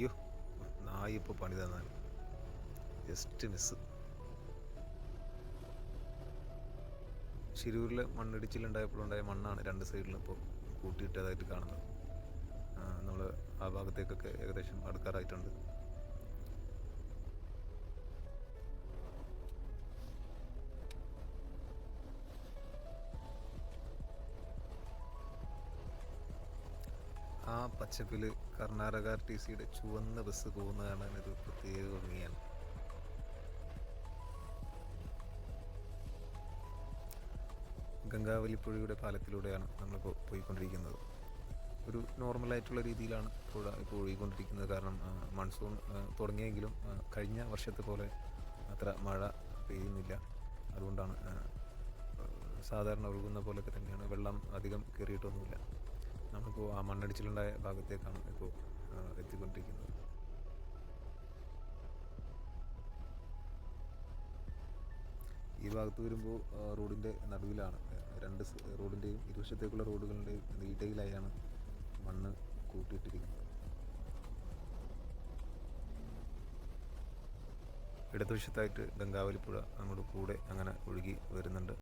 അയ്യോ, നായി ഇപ്പോൾ പണി തന്നാൽ ജസ്റ്റ് മിസ്. ശിരൂരിൽ മണ്ണിടിച്ചിലുണ്ടായപ്പോഴുണ്ടായ മണ്ണാണ് രണ്ട് സൈഡിലും ഇപ്പോൾ കൂട്ടിയിട്ടതായിട്ട് കാണുന്നത്. നമ്മൾ ആ ഭാഗത്തേക്കൊക്കെ ഏകദേശം അടുക്കാറായിട്ടുണ്ട്. ആ പച്ചപ്പിൽ കർണാടക RTCയുടെ ചുവന്ന ബസ് പോകുന്ന കാണാൻ ഒരു പ്രത്യേക ഭംഗിയാണ്. ഗംഗാവലിപ്പുഴയുടെ പാലത്തിലൂടെയാണ് നമ്മളിപ്പോൾ പോയിക്കൊണ്ടിരിക്കുന്നത്. ഒരു നോർമലായിട്ടുള്ള രീതിയിലാണ് പുഴ ഇപ്പോൾ ഒഴുകിക്കൊണ്ടിരിക്കുന്നത്. കാരണം മൺസൂൺ തുടങ്ങിയെങ്കിലും കഴിഞ്ഞ വർഷത്തെ പോലെ അത്ര മഴ പെയ്യുന്നില്ല. അതുകൊണ്ടാണ് സാധാരണ ഒഴുകുന്ന പോലെയൊക്കെ തന്നെയാണ്. വെള്ളം അധികം കയറിയിട്ടൊന്നുമില്ല. നമ്മളിപ്പോൾ ആ മണ്ണിടിച്ചിലുണ്ടായ ഭാഗത്തേക്കാണ് ഇപ്പോൾ എത്തിക്കൊണ്ടിരിക്കുന്നത്. ഈ ഭാഗത്ത് വരുമ്പോൾ റോഡിൻ്റെ നടുവിലാണ്. രണ്ട് റോഡിൻ്റെയും ഇരുവശത്തേക്കുള്ള റോഡുകളുടെയും ഇടയിലായാണ് മണ്ണ് കൂട്ടിയിട്ടിരിക്കുന്നത്. ഇടതുവശത്തായിട്ട് ഗംഗാവലിപ്പുഴ നമ്മുടെ കൂടെ അങ്ങനെ ഒഴുകി വരുന്നുണ്ട്.